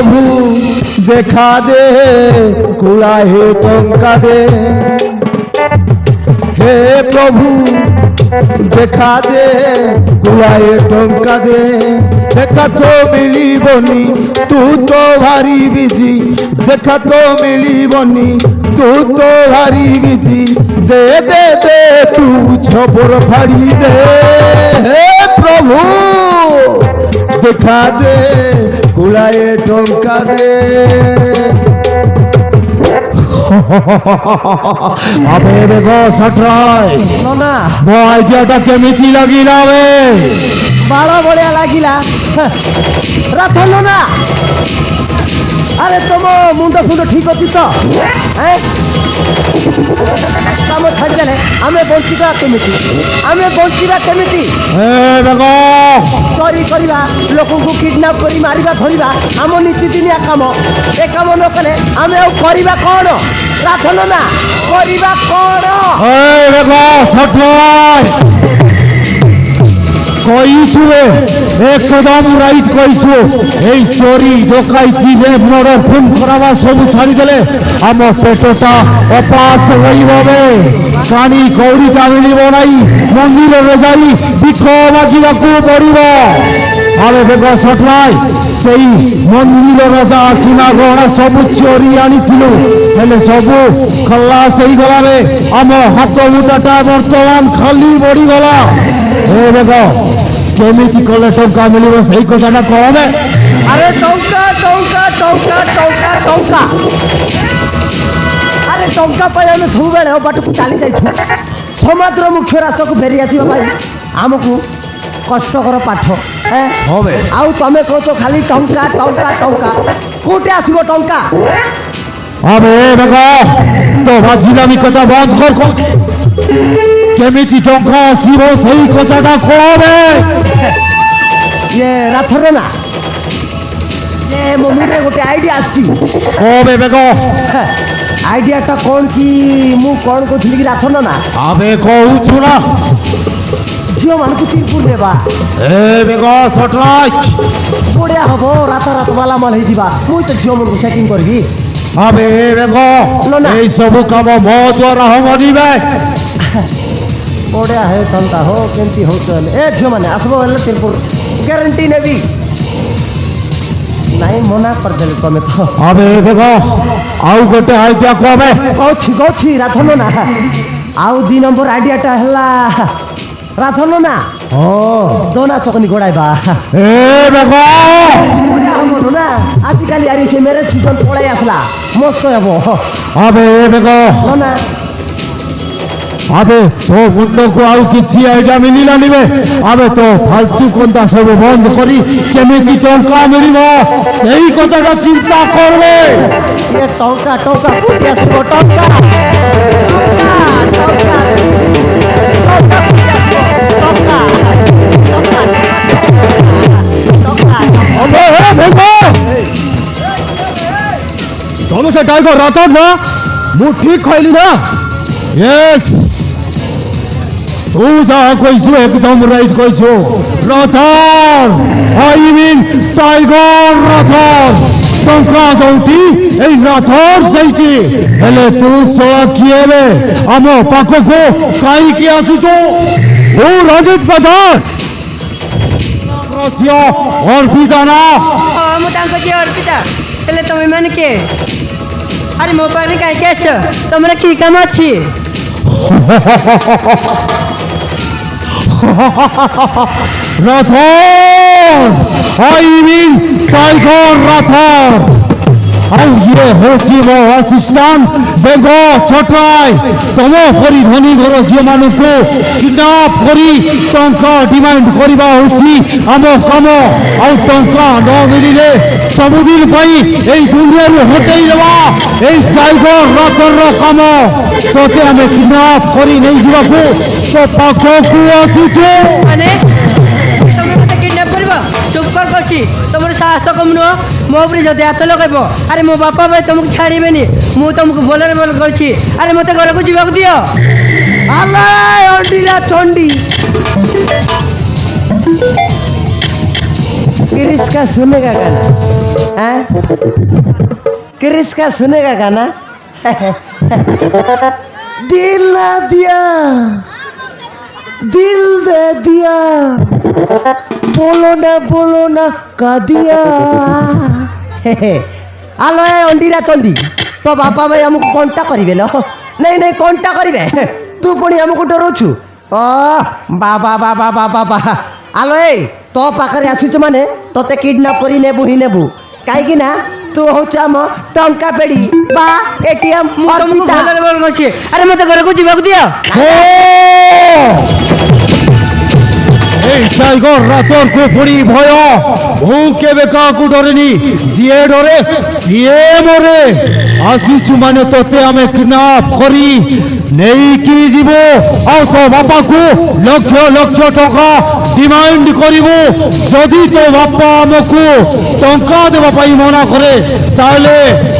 প্রভু দেখা দে কুলাহে টঙ্কা দে হে প্রভু দেখা দে কুলাহে টঙ্কা দে দেখা তো মিলিবনি তু তো ভারি বিজি দেখা তো মিলিবনি তু তো ভারি বিজি দে দে দে তু ছবর ফাড়ি দে হে প্রভু দেখা দে কুলায়ে টঙ্কা দে আবে গো সটরাই না ମୋ ଆଇଡିଆଟା କେମିତି ଲାଗିଲା ବେ ବାଳ ଭଳିଆ ଲାଗିଲା ରଥନ ନା ଆରେ ତମ ମୁଣ୍ଡ ଫୁଣ୍ଡ ଠିକ ଅଛି ତ କାମ ଛାଡ଼ିଦେଲେ ଆମେ ବଞ୍ଚିବା କେମିତି ଏ ବେଗ ଚୋରି କରିବା ଲୋକଙ୍କୁ କିଡନାପ କରି ମାରିବା ଧରିବା ଆମ ନୀତିଦିନିଆ କାମ ଏ କାମ ନ କଲେ ଆମେ ଆଉ କରିବା କ'ଣ ରାଧନ ନା କରିବା କ'ଣ ଏ ବେଗ ସଟରାଇ কইছু একদম রাইট কইছু এই চোরি ডকাইতি মর্ডর খুন করাবা সবু ছাড়ি দেলে আম পেটটা অপাস রইবে কানি কৌড়িটা মিলিব নাই মন্দিরে যাই ভিক্ষ মাগিବାକୁ পড়িব আরে বেগ সটরাই সেই মন্দিরের যা সোনা গহনা সবু চোরি আনিছিলু হেলে সবু খল্লাস ହେଇଗଲାରେ ଆମ ହାତ ମୁଠାଟା ବର୍ତ୍ତମାନ ଖାଲି ବଢିଗଲା ଏ ବେଗ କେମିତି କଲେ ଟଙ୍କା ମିଳିବ ସେଇ କଥାଟା କହବେ আরে টঙ্কা টঙ্কা টঙ্কা টঙ্কা টঙ্কা আরে টঙ্কা পাই আমি ସବୁବେଳେ ବାଟକୁ ଚାଲି ଯାଇଛୁ ସମାଜର ମୁଖ୍ୟ ରାସ୍ତାକୁ ଫେରି ଆସିବା ପାଇଁ ଆମକୁ କଷ୍ଟକର ପାଠ হবে ଆଉ ତମେ କହୁଛ ଖାଲି ଟଙ୍କା ଟଙ୍କା ଟଙ୍କା କୋଉଠି ଆସିବ ଟଙ୍କା আবে বেগ তো বাজিলামি কথা বন্ধ কর কেমিতি টঙ্কা আসিব সেই কথাটা কহবে ইয়ে রাথর না ମୋ ମୁଣ୍ଡରେ ଗୋଟେ ଆଇଡ଼ିଆ ଆସିଛି কবে বেগ ଆଇଡ଼ିଆଟା କ'ଣ କି ମୁଁ କ'ଣ କହୁଥିଲି କି ରାଥନ ନା আবে কହୁছু না ଝିଅମାନଙ୍କୁ ତିରପୁର ନେବା এ বেগ সটরাই ବଢ଼ିଆ ହବ ରାତ ମାଲାମାଲ ହେଇଯିବା ମୁଁ ତ ଝିଅମାନଙ୍କୁ ସେଟିଂ କରିବି আবে বেগ এই সবু কাম মো দ্বারা হবনিবে ବଢ଼ିଆ ହେଇଥାନ୍ତା ହୋ କେମିତି ହଉଛ ହେଲେ ଏ ଝିଅମାନେ ଆସିବ ହେଲେ ତିରପୁର ଗ୍ୟାରେଣ୍ଟି ନେବି ନାଇଁ ମନା କରିଦେଲେ ତମେ ତ আবে বেগ আউ গোটে আইডিয়া কবে କହୁଛି ରାଧନ ନା ଆଉ 2 ନମ୍ବର ଆଇଡ଼ିଆଟା ହେଲା ରାଧନ ନା ଦନା ଚକନି ଗୋଡ଼ାଇବା এ বেগ ବଢ଼ିଆ ହବ ନା ଆଜିକାଲି ଆରି ସେ ମ୍ୟାରେଜ ସିଜନ ପଳାଇ ଆସିଲା ମସ୍ତ ହେବ আবে বেগ ନା আবে তো মুন্ডকু আউ কিছু আইডিয়া মিলিলা নিবে আবে তো ফালতু কোনটা সব বন্ধ করি কেমিতি টঙ্কা মিলিব সেই কথাটা চিন্তা করবে ଏ ଟଙ୍କା ଟଙ୍କା କୋଉଠି ଆସିବ ଟଙ୍କା ଟଙ୍କା ଟଙ୍କା କୋଉଠି ଆସିବ ଟଙ୍କା ଟଙ୍କା আবে হে বেগ তুমি সে টাইগর রাতর না মু ঠিক কইলি না ইয়েস তুই যা কইছু একদম রাইট কইছু রথর আই মিন টাইগর রথর টঙ্কা যৌটি এই রথর সেইটি হেলে তু সলা কিয়েবে আম পাখকু কাইকি আসুছো ও রঞ্জিত প্রধান ঝিও অর্পিতা না ମୁଁ ତାଙ୍କ ଝିଅ ଅର୍ପିତା ହେଲେ ତମେ ମାନେ କିଏ ଆରେ ମୋ ପାଖରେ କାହିଁକି ଆସିଛ ତମର କି କାମ ଅଛି Rathore I mean Tiger Rathore ଆଉ ଇଏ ହେଉଛି ମୋ ଆସିଷ୍ଟାଣ୍ଟ ବେଗ ଛଟରାଇ ତମ ପରି ଧନୀ ଘର ଝିଅମାନଙ୍କୁ କିଡନାପ କରି ଟଙ୍କା ଡିମାଣ୍ଡ କରିବା ହେଉଛି ଆମ କାମ ଆଉ ଟଙ୍କା ନ ମିଳିଲେ ସବୁଦିନ ପାଇଁ ଏଇ ଦୁନିଆରୁ ହଟେଇ ଦେବା ଏଇ ଟାଇଗର ରାଥରର କାମ ତୋତେ ଆମେ କିଡନାପ କରି ନେଇଯିବାକୁ ତୋ ପାଖକୁ ଆସିଛୁ ମାନେ ତମେ ମତେ କିଡନାପ କରିବ ଚୁପ୍ କର କହୁଛି ତମର ସାହସ କମ୍ ନୁହଁ ମୋ ଉପରେ ଯଦି ହାତ ଲଗାଇବ ଆରେ ମୋ ବାପା ଭାଇ ତମକୁ ଛାଡ଼ିବେନି ମୁଁ ତମକୁ ଭଲରେ ଭଲ କହୁଛି ଆରେ ମତେ ଘରକୁ ଯିବାକୁ ଦିଅ ଆଲେ ଅଣ୍ଡିରା ଚଣ୍ଡୀ किरिस का सुनेगा गाना क्रिस का सुनेगा गाना दिल ना दिया दिल दे दिया बोलो ना का दिया आलो ए अंडीरा तंदी तो बापा भाई हमको कंटा करिवे लो नहीं कंटा करिवे तू पुणी हमको डरोछु ओ बाबा बाबा बाबा बाबा आलो ए तो पाखरे आसीଛୁ माने तोते किडनैप करी नेबु ही नेबु काई ना तू होछ हम टंका पेड़ी बा एटीएम ମୁଁ ତମକୁ ଭଲରେ ଭଲ କହୁଛି ଆରେ ମୋତେ ଘରକୁ ଯିବାକୁ ଦିଅ এই টাইগর রাতর কুপুরি ভয় হু কেবে কাকু ডরেনি জিয়ে ডরে সিয়ে মরে আসিছু মানে তোতে আমি কিডন্যাপ করি নেই কি যাব আর তো বাপাকু লক্ষ লক্ষ টাকা ডিমান্ড করিব যদি তো বাপা আমাকু টঙ্কা দেবা পাই মনা করে তাহলে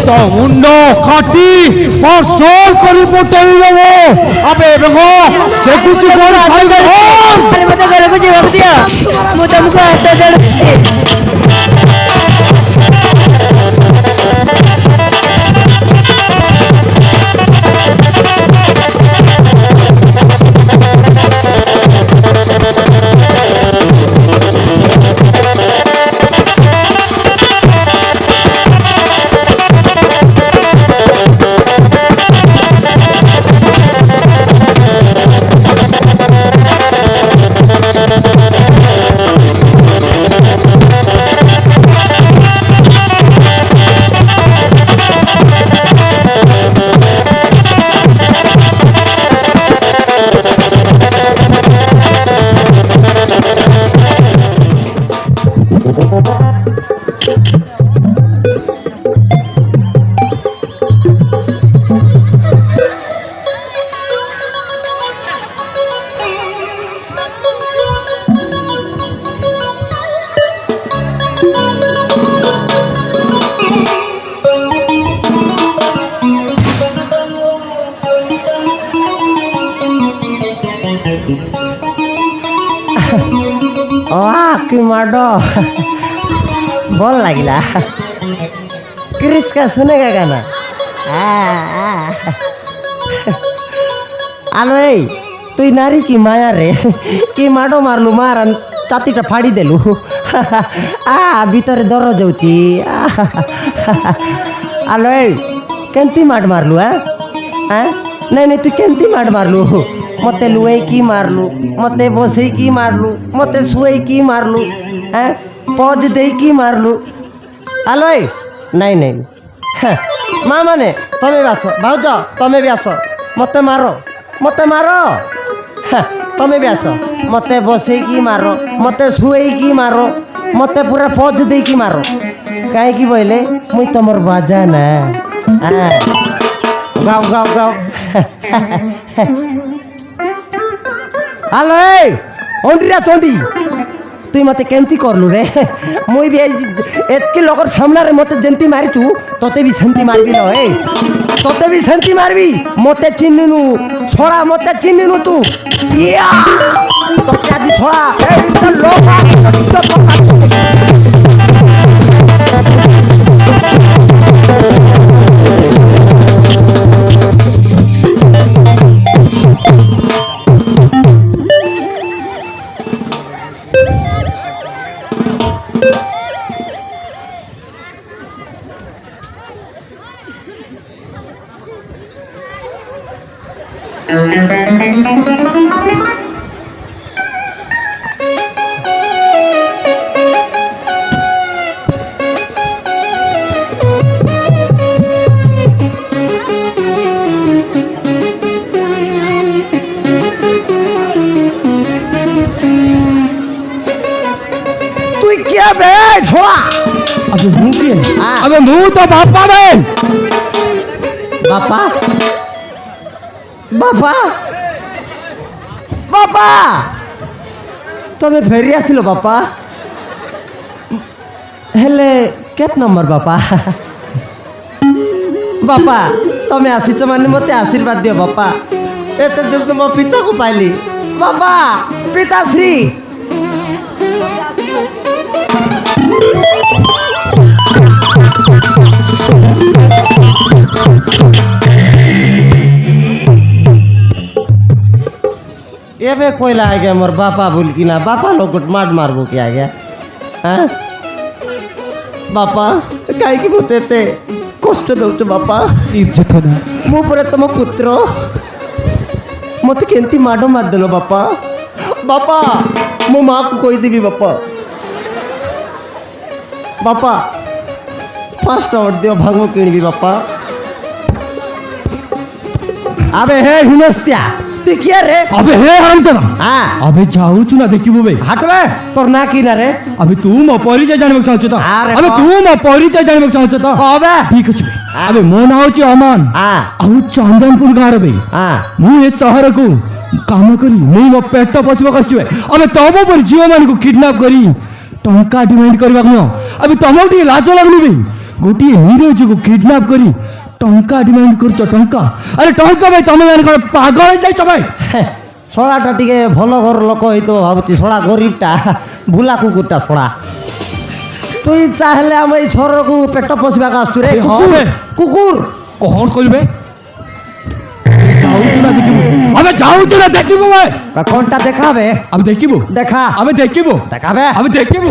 তো মুন্ড কাটি পার্সল করি পটাই দেব আবে বেগো দেখুছি কোন টাইগর ଆରେ ମୋତେ ଘରକୁ ଯିବାକୁ ଦିଅ ମୁଁ ତମକୁ ହାତ ଯୋଡୁଛି कि माडो बोल लगिला क्रिस का सुनेगा गाना आलो ए তুই নারী কি মায়া রে কি মাডো মারলু মারান চাতিটা ফাড়ি দেলু ভিতরে দরজ যাচ্ছি আলো এই কেমতি মাড মারলু হ্যাঁ নাই তুই কেমতি মাড মারলু মতে লুয়ে কি মারলু মতে বসে কি মারলু মতে শুয়ে কি মারলু হ্যাঁ পজ দেই কি মারলু আলো এই নাই মা মানে তুমি বি আস ভাউজ তুমি বি আস মতে মারো তুমি বি আস মতে বসেকি মারো মতে শুয়েকি মারো মতে পুরা পজ দেইকি মারো কাইকি বইলে মুই তোমার বাজা না গাও গাও গাও হ্যালো এই অন্ডিরা তন্ডি তুই মতে কেমতি করলু রে মুই বি এতকি লোকর সামনারে মতে যেমতি মারিছু তোতে বি সেমতি মারবি না এই তোতে বি সেমতি মারবি মতে চিনিনু ছড়া মতে চিনিনু তু ইয়া তোকে আজ ছড়া এই তো লোক अबे मुंह तो बापा बेन बापा बापा बापा तमे फेरी आसिलो बापा हेले केत नंबर बापा बापा तमे आसीच माने मते आशीर्वाद दियो बापा एते दिन मो पिता को पाइली बापा पिताश्री কেবে কইলা আগে মোর বাপা বল কি না বাপা লোকট মাঠ মারবো কি আগে হ্যাঁ বাপা কাইকি মতে এতে কষ্ট দଉଛୁ বাপা ନିର୍ଯାତନା ମୋ ପରେ ତମ ପୁତ୍ର ମତେ କେମିତି ମାଡ଼ ମାରିଦେଲ ବାପା ବାପା ମୋ ମାଆକୁ କହିଦେବି ବାପା ବାପା 5 ଟଙ୍କା ଦିଅ ଭାଙ୍ଗ କିଣିବି ବାପା আবে হে হিনস্তিয়া তুই কি রে अबे हे हरामजादा হ্যাঁ अबे जाऊछु ना देखिबो बे হাঁটবে তোর না কি না রে अबे तू मो परिचय जानिବାକୁ ଚାହୁଁଛୁ ତ ଆରେ अबे କହ। तू मो परिचय जानिବାକୁ ଚାହୁଁଛୁ ତ କবে ଠିକ ଅଛି ବେ अबे ମୋ ନାଁ ହେଉଛି ଅମନ ହଁ ଆଉ ଚନ୍ଦନପୁର ଗାଁର ବେ ହଁ ମୁଁ ଏ ସହରକୁ କାମ କରି ମୁଁ ମୋ ପେଟ ପୋଷିବାକୁ ଆସିବେ अबे ତମ ପରି ଝିଅମାନଙ୍କୁ କିଡନାପ କରି ଟଙ୍କା ଡିମାଣ୍ଡ କରିବାକୁ ନୁହଁ अबे ତମକୁ ଟିକେ ଲାଜ ଲାଗୁନି ବେ ଗୋଟିଏ ନିରଜକୁ କିଡନାପ କରି ଟଙ୍କା ଡିମାଣ୍ଡ କରୁଛ ଟଙ୍କା ଆରେ ଟଙ୍କା ଭାଇ ତମେ ମାନେ କଣ ପାଗଳ ହେଇଯାଇଛ ଭାଇ ଶଳାଟା ଟିକେ ଭଲ ଘର ଲୋକ ହେଇଥିବ ଭାବୁଛି ଶଳା ଗରିବଟା ଭୁଲା କୁକୁରଟା ଶଳା তুই তাহলে আমি এই সহরকু পেট পশিবাকে আসছু রে এ হ্যাঁ কুকুর রে। কুকুর କଣ କରିବେ ଯାଉଛୁ ନା ଦେଖିବୁ ଆମେ ଯାଉଛୁ ନା ଦେଖିବୁ ଭାଇ তা কোনটা দেখাবে ଆମେ ଦେଖିବୁ দেখা ଆମେ ଦେଖିବୁ দেখাবে ଆମେ ଦେଖିବୁ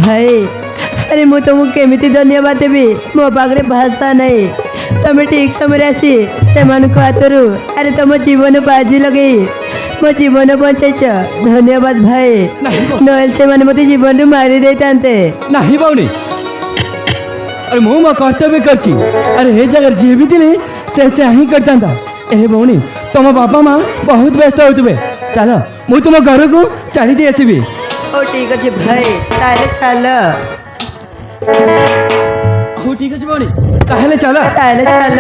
ଭାଇ ଆରେ ମୁଁ ତୁମକୁ କେମିତି ଧନ୍ୟବାଦ ଦେବି ମୋ ପାଖରେ ଭାଷା ନାହିଁ ତମେ ଠିକ୍ ସମୟରେ ଆସି ସେମାନଙ୍କ ହାତରୁ ଆରେ ତମ ଜୀବନ ବାଜି ଲଗେଇ ମୋ ଜୀବନ ବଞ୍ଚାଇଛ ଧନ୍ୟବାଦ ଭାଇ ନହେଲେ ସେମାନେ ମୋତେ ଜୀବନରୁ ମାରି ଦେଇଥାନ୍ତେ ନାହିଁ ଭଉଣୀ ଆରେ ମୁଁ ମୋ କର୍ତ୍ତବ୍ୟ କରିଛି ଆରେ ଏ ଜାଗାରେ ଯିଏ ବି ଥିଲେ ସେ ହିଁ କରିଥାନ୍ତା ଏ ଭଉଣୀ ତମ ବାପା ମା ବହୁତ ବ୍ୟସ୍ତ ହେଉଥିବେ ଚାଲ ମୁଁ ତୁମ ଘରକୁ ଚାଲି ଦେଇ ଆସିବି ହଉ ଠିକ୍ ଅଛି ଭାଇ ତାହେଲେ ଚାଲ ହଉ ଠିକ ଅଛି ଭଉଣୀ ତାହେଲେ ଚାଲ ତାହେଲେ ଚାଲ